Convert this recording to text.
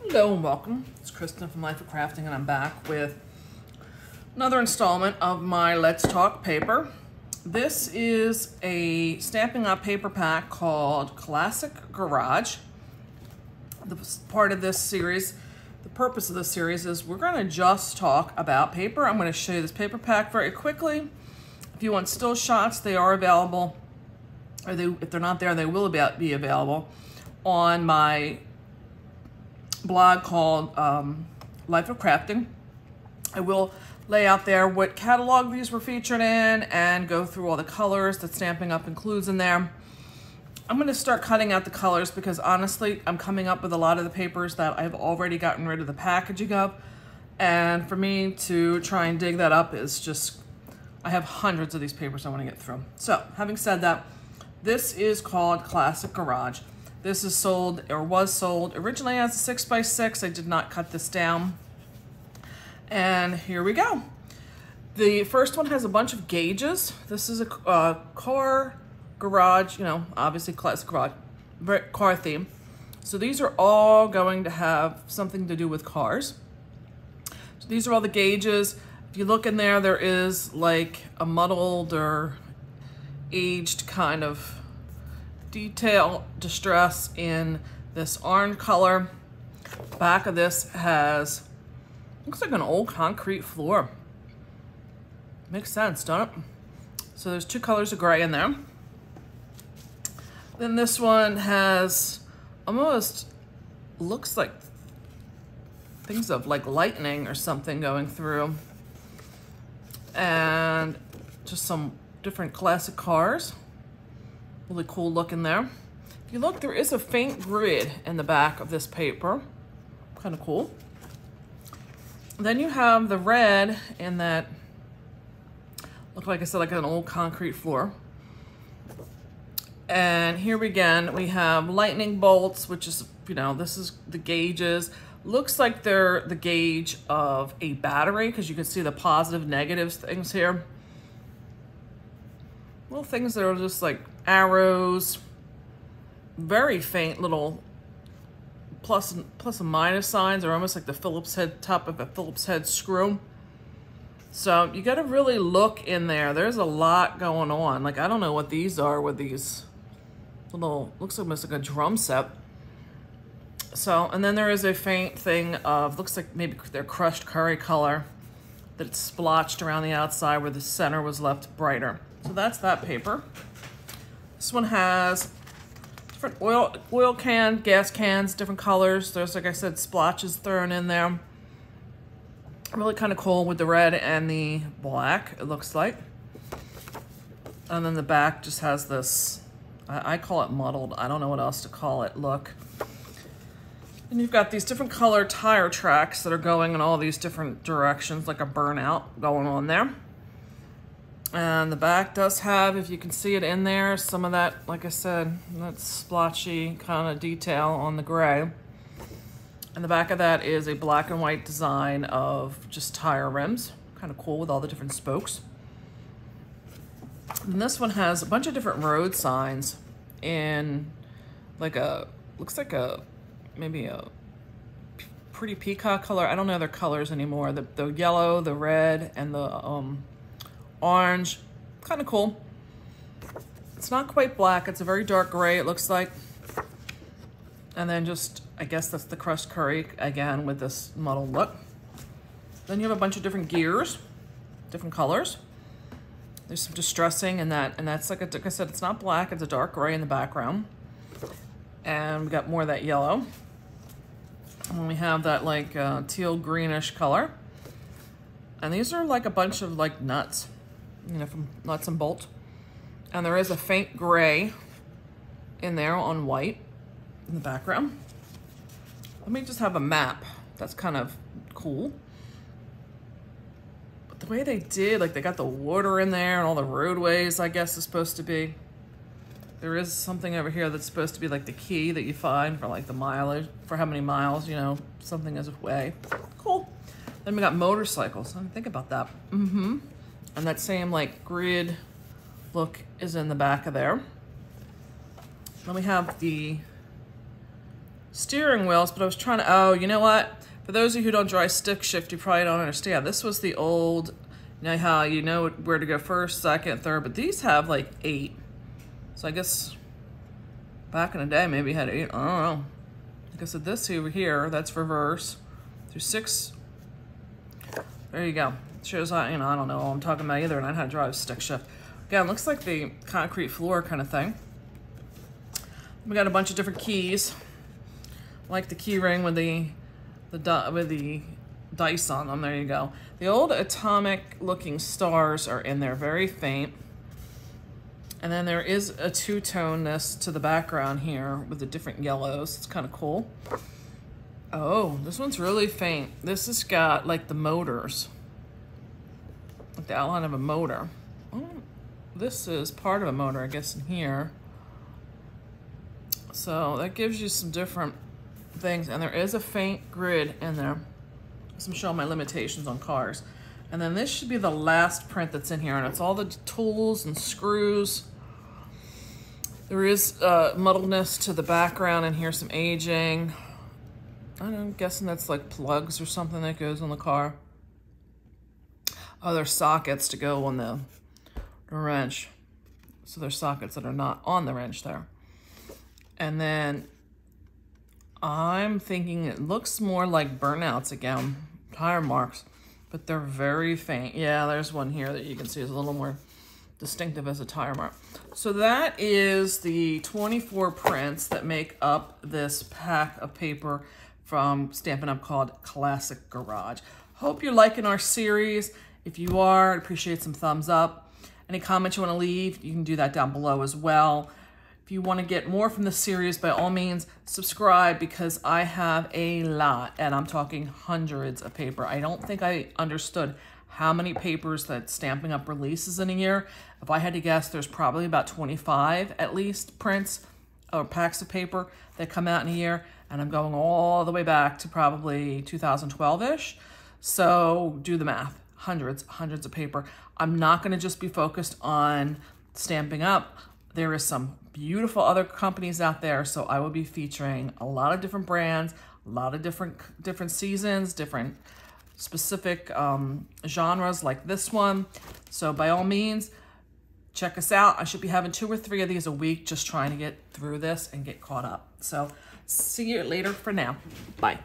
Hello and welcome. It's Kristin from Life of Crafting, and I'm back with another installment of my Let's Talk paper. This is a Stampin' Up! Paper pack called Classic Garage. The part of this series, the purpose of this series is we're going to just talk about paper. I'm going to show you this paper pack very quickly. If you want still shots, they are available, or if they're not there, they will be available on my blog called Life of Crafting. I will lay out there what catalog these were featured in and go through all the colors that Stampin' Up! Includes in there. I'm going to start cutting out the colors because honestly, I'm coming up with a lot of the papers that I've already gotten rid of the packaging of. And for me to try and dig that up is just, I have hundreds of these papers I want to get through. So having said that, this is called Classic Garage. This is sold, or was sold, originally as a 6x6. I did not cut this down. And here we go. The first one has a bunch of gauges. This is a car garage, you know, obviously classic garage, car theme. So these are all going to have something to do with cars. So these are all the gauges. If you look in there, there is like a muddled or aged kind of detail distress in this orange color. Back of this has, looks like an old concrete floor. Makes sense, don't it? So there's two colors of gray in there. Then this one has almost, looks like things of like lightning or something going through. And just some different classic cars. Really cool look in there. If you look, there is a faint grid in the back of this paper. Kind of cool. Then you have the red in that, look like I said, like an old concrete floor. And here again, we have lightning bolts, which is, you know, this is the gauges. Looks like they're the gauge of a battery because you can see the positive, negatives things here. Little things that are just like arrows, very faint little plus and minus signs, are almost like the Phillips head, top of a Phillips head screw. So you got to really look in there. There's a lot going on. Like, I don't know what these are with these little, looks almost like a drum set. So, and then there is a faint thing of, looks like maybe they're crushed curry color that's splotched around the outside where the center was left brighter. So that's that paper. This one has different oil can, gas cans, different colors. There's, like I said, splotches thrown in there. Really kind of cool with the red and the black, it looks like. And then the back just has this, I call it muddled, I don't know what else to call it, look. And you've got these different color tire tracks that are going in all these different directions, like a burnout going on there. And the back does have, if you can see it in there, some of that, like I said, that splotchy kind of detail on the gray. And the back of that is a black and white design of just tire rims. Kind of cool with all the different spokes. And this one has a bunch of different road signs in like a, looks like a, maybe a pretty peacock color. I don't know their colors anymore. The yellow, the red, and the orange. Kind of cool. It's not quite black. It's a very dark gray, it looks like. And then just, I guess that's the crushed curry again with this muddled look. Then you have a bunch of different gears, different colors. There's some distressing in that, and that's like I said, it's not black, it's a dark gray in the background. And we got more of that yellow. And then we have that like teal greenish color. And these are like a bunch of like nuts, you know, from Nuts and Bolts. And there is a faint gray in there on white in the background. Let me just have a map. That's kind of cool. But the way they did, like they got the water in there and all the roadways, I guess, is supposed to be. There is something over here that's supposed to be like the key that you find for like the mileage, for how many miles, you know, something as a way. Cool. Then we got motorcycles. I didn't think about that. And that same like grid look is in the back of there. Then we have the steering wheels, but I was trying to, oh, you know what? For those of you who don't dry stick shift, you probably don't understand. This was the old, you know how you know where to go first, second, third, but these have like 8. So I guess back in the day, maybe had 8, I don't know. Like I said, this over here, that's reverse. Through 6, there you go. Shows how, you know, I don't know what I'm talking about either, and I know how to drive stick shift. Again, looks like the concrete floor kind of thing. We got a bunch of different keys, like the key ring with the dice on them. There you go. The old atomic looking stars are in there, very faint. And then there is a two-toneness to the background here with the different yellows. It's kind of cool. Oh, this one's really faint. This has got like the motors, like the outline of a motor. Oh, this is part of a motor, I guess, in here. So that gives you some different things. And there is a faint grid in there. So I'm showing my limitations on cars. And then this should be the last print that's in here, and it's all the tools and screws. There is muddledness to the background, and here's some aging. I'm guessing that's like plugs or something that goes on the car. Oh, there's sockets to go on the wrench. So there's sockets that are not on the wrench there. And then I'm thinking it looks more like burnouts again, tire marks, but they're very faint. Yeah, there's one here that you can see is a little more distinctive as a tire mark. So that is the 24 prints that make up this pack of paper from Stampin' Up! Called Classic Garage. Hope you're liking our series. If you are, I'd appreciate some thumbs up. Any comments you want to leave, you can do that down below as well. If you want to get more from the series, by all means, subscribe, because I have a lot, and I'm talking hundreds of paper. I don't think I understood how many papers that Stampin' Up! Releases in a year. If I had to guess, there's probably about 25 at least prints or packs of paper that come out in a year, and I'm going all the way back to probably 2012-ish. So do the math. Hundreds of paper. I'm not going to just be focused on Stampin' Up! There is some beautiful other companies out there, so I will be featuring a lot of different brands, a lot of different seasons, different specific genres like this one. So by all means, check us out. I should be having 2 or 3 of these a week, just trying to get through this and get caught up. So see you later for now. Bye.